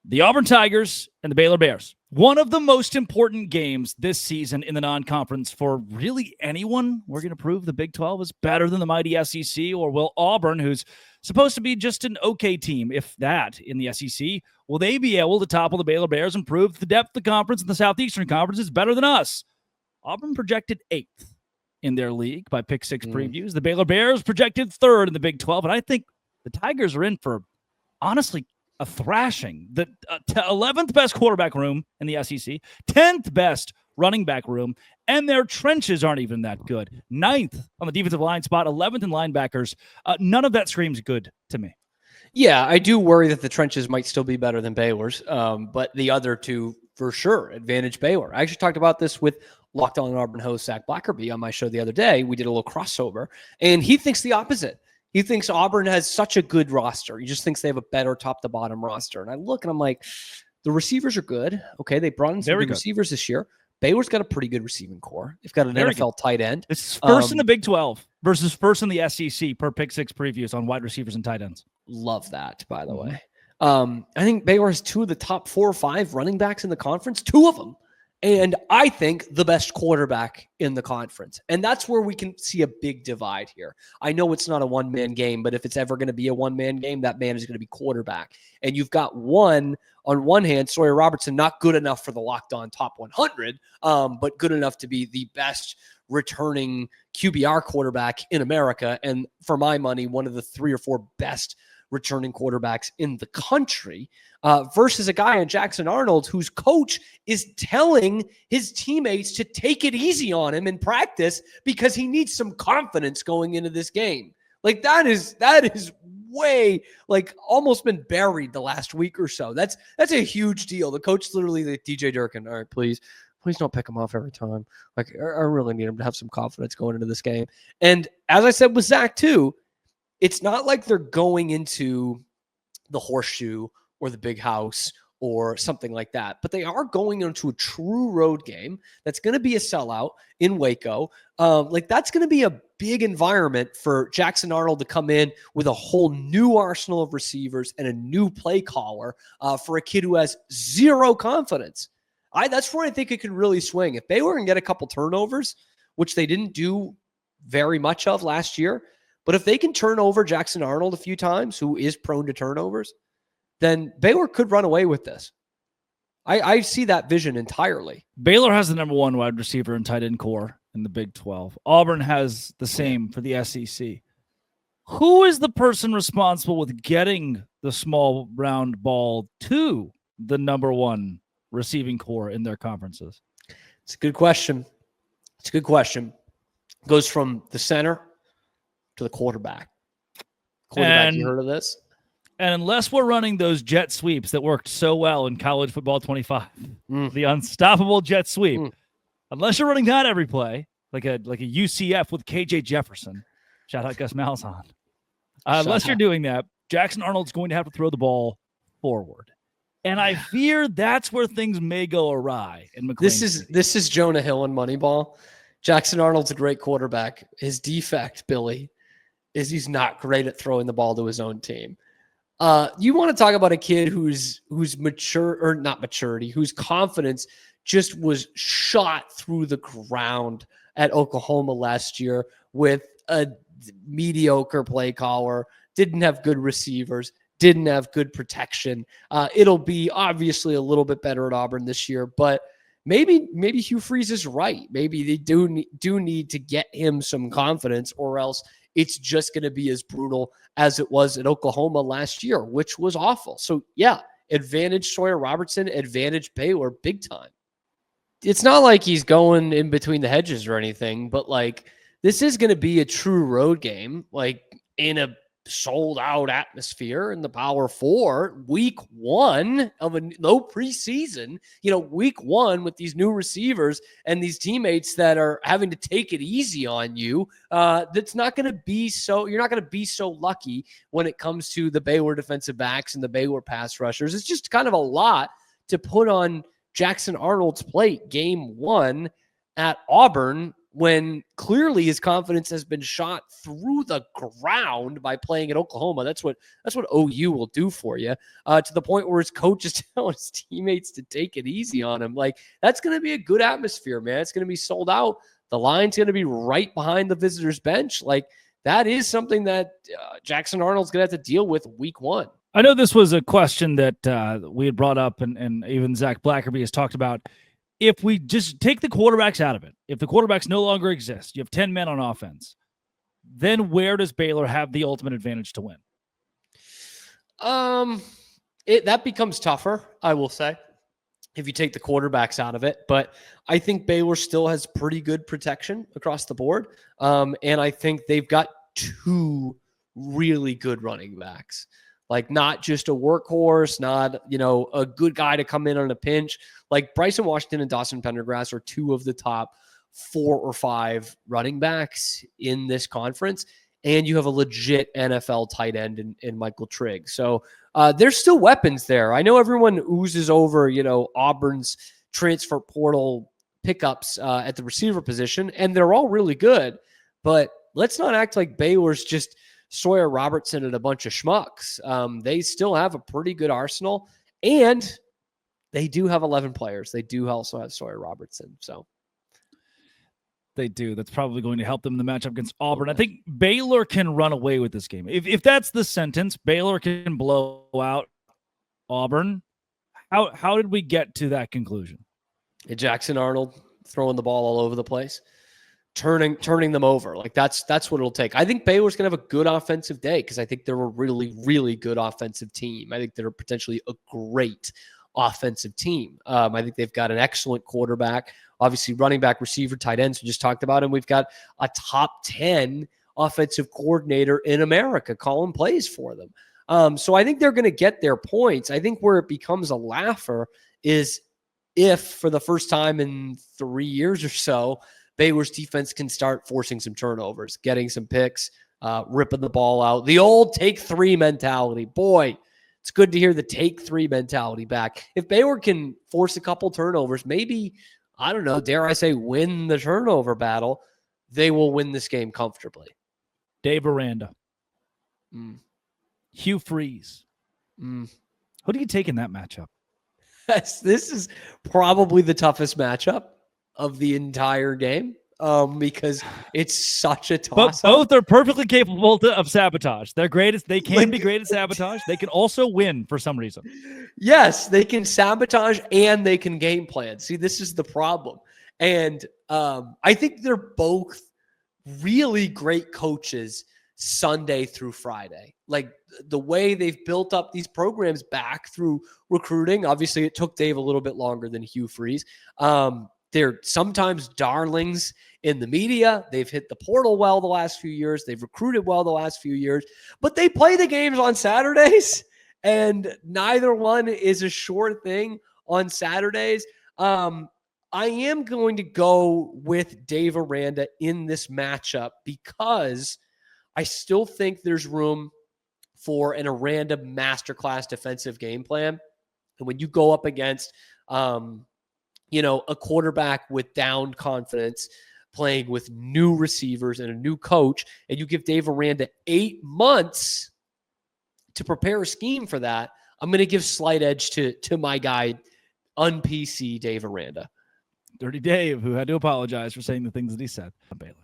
The Auburn Tigers and the Baylor Bears. One of the most important games this season in the non-conference for really anyone. We're going to prove the Big 12 is better than the mighty SEC, or will Auburn, who's supposed to be just an okay team, if that, in the SEC, will they be able to topple the Baylor Bears and prove the depth of the conference in the Southeastern Conference is better than us? Auburn projected 8th in their league by Pick 6 previews. The Baylor Bears projected 3rd in the Big 12, and I think the Tigers are in for, honestly, a thrashing. The 11th best quarterback room in the SEC, 10th best running back room, and their trenches aren't even that good. 9th on the defensive line spot, 11th in linebackers. None of that screams good to me. Yeah, I do worry that the trenches might still be better than Baylor's, but the other two, for sure, advantage Baylor. I actually talked about this with Locked On Auburn host Zach Blackerby on my show the other day. We did a little crossover, and he thinks the opposite. He thinks Auburn has such a good roster. He just thinks they have a better top-to-bottom roster. And I look, and I'm like, the receivers are good. Okay, they brought in some good receivers this year. Baylor's got a pretty good receiving core. They've got an NFL tight end. It's first in the Big 12 versus first in the SEC per Pick 6 previews on wide receivers and tight ends. Love that, by the way. I think Baylor has 2 of the top 4 or 5 running backs in the conference, 2 of them. And I think the best quarterback in the conference. And that's where we can see a big divide here. I know it's not a one-man game, but if it's ever going to be a one-man game, that man is going to be quarterback. And you've got on one hand, Sawyer Robertson, not good enough for the Locked On Top 100, but good enough to be the best returning QBR quarterback in America. And for my money, one of the 3 or 4 best returning quarterbacks in the country, versus a guy in Jackson Arnold whose coach is telling his teammates to take it easy on him in practice because he needs some confidence going into this game. Like that is way like almost been buried the last week or so. That's a huge deal. The coach literally, like, DJ Durkin, all right, please don't pick him off every time. Like I really need him to have some confidence going into this game. And as I said with Zach too, it's not like they're going into the Horseshoe or the Big House or something like that, but they are going into a true road game that's going to be a sellout in Waco. Like that's going to be a big environment for Jackson Arnold to come in with a whole new arsenal of receivers and a new play caller for a kid who has zero confidence. That's where I think it could really swing. If Baylor can get a couple turnovers, which they didn't do very much of last year, but if they can turn over Jackson Arnold a few times, who is prone to turnovers, then Baylor could run away with this. I see that vision entirely. Baylor has the number 1 wide receiver and tight end core in the Big 12. Auburn has the same for the SEC. Who is the person responsible with getting the small round ball to the number 1 receiving core in their conferences? It's a good question. It goes from the center to the quarterback. You heard of this? And unless we're running those jet sweeps that worked so well in college football 25, the unstoppable jet sweep, unless you're running that every play, like a UCF with KJ Jefferson, shout out Gus Malzahn. Unless you're doing that, Jackson Arnold's going to have to throw the ball forward. And I fear that's where things may go awry in McLean City. This is Jonah Hill in Moneyball. Jackson Arnold's a great quarterback. His defect, Billy, is he's not great at throwing the ball to his own team. You want to talk about a kid who's mature, or not maturity, whose confidence just was shot through the ground at Oklahoma last year with a mediocre play caller, didn't have good receivers, didn't have good protection. It'll be obviously a little bit better at Auburn this year, but maybe Hugh Freeze is right. Maybe they do need to get him some confidence, or else it's just going to be as brutal as it was at Oklahoma last year, which was awful. So yeah, advantage Sawyer Robertson, advantage Baylor big time. It's not like he's going in between the hedges or anything, but like this is going to be a true road game, like in a sold out atmosphere in the Power 4, week 1 of a low preseason, week 1 with these new receivers and these teammates that are having to take it easy on you. That's not going to be so, you're not going to be so lucky when it comes to the Baylor defensive backs and the Baylor pass rushers. It's just kind of a lot to put on Jackson Arnold's plate game 1 at Auburn when clearly his confidence has been shot through the ground by playing at Oklahoma. That's what OU will do for you, to the point where his coach is telling his teammates to take it easy on him. Like, that's going to be a good atmosphere, man. It's going to be sold out. The line's going to be right behind the visitors' bench. Like, that is something that Jackson Arnold's going to have to deal with week 1. I know this was a question that we had brought up, and even Zach Blackerby has talked about. If we just take the quarterbacks out of it, if the quarterbacks no longer exist, you have 10 men on offense, then where does Baylor have the ultimate advantage to win? That becomes tougher, I will say, if you take the quarterbacks out of it. But I think Baylor still has pretty good protection across the board. And I think they've got 2 really good running backs. Like, not just a workhorse, not, a good guy to come in on a pinch. Like, Bryson Washington and Dawson Pendergrass are 2 of the top 4 or 5 running backs in this conference. And you have a legit NFL tight end in Michael Trigg. So there's still weapons there. I know everyone oozes over, Auburn's transfer portal pickups at the receiver position, and they're all really good. But let's not act like Baylor's just Sawyer Robertson and a bunch of schmucks. They still have a pretty good arsenal, and they do have 11 players. They do also have Sawyer Robertson. So they do. That's probably going to help them in the matchup against Auburn. I think Baylor can run away with this game. If that's the sentence, Baylor can blow out Auburn. How did we get to that conclusion? Jackson Arnold throwing the ball all over the place, turning them over. Like, that's what it'll take. I think Baylor's going to have a good offensive day because I think they're a really, really good offensive team. I think they're potentially a great offensive team. I think they've got an excellent quarterback, obviously running back, receiver, tight ends we just talked about, and we've got a top 10 offensive coordinator in America calling plays for them. So I think they're going to get their points. I think where it becomes a laugher is if for the first time in 3 years or so, Baylor's defense can start forcing some turnovers, getting some picks, ripping the ball out. The old take 3 mentality. Boy, it's good to hear the take 3 mentality back. If Baylor can force a couple turnovers, maybe, I don't know, dare I say, win the turnover battle, they will win this game comfortably. Dave Aranda. Hugh Freeze. Who do you take in that matchup? This is probably the toughest matchup of the entire game because it's such a toss. But both are perfectly capable of sabotage. They're great. They can be great at sabotage. They can also win for some reason. Yes, they can sabotage and they can game plan. See, this is the problem. And I think they're both really great coaches Sunday through Friday. Like, the way they've built up these programs back through recruiting. Obviously, it took Dave a little bit longer than Hugh Freeze. They're sometimes darlings in the media. They've hit the portal well the last few years. They've recruited well the last few years. But they play the games on Saturdays, and neither one is a sure thing on Saturdays. I am going to go with Dave Aranda in this matchup because I still think there's room for an Aranda masterclass defensive game plan. And when you go up against, a quarterback with down confidence, playing with new receivers and a new coach, and you give Dave Aranda 8 months to prepare a scheme for that, I'm going to give slight edge to my guy, un-PC Dave Aranda. Dirty Dave, who had to apologize for saying the things that he said. Baylor.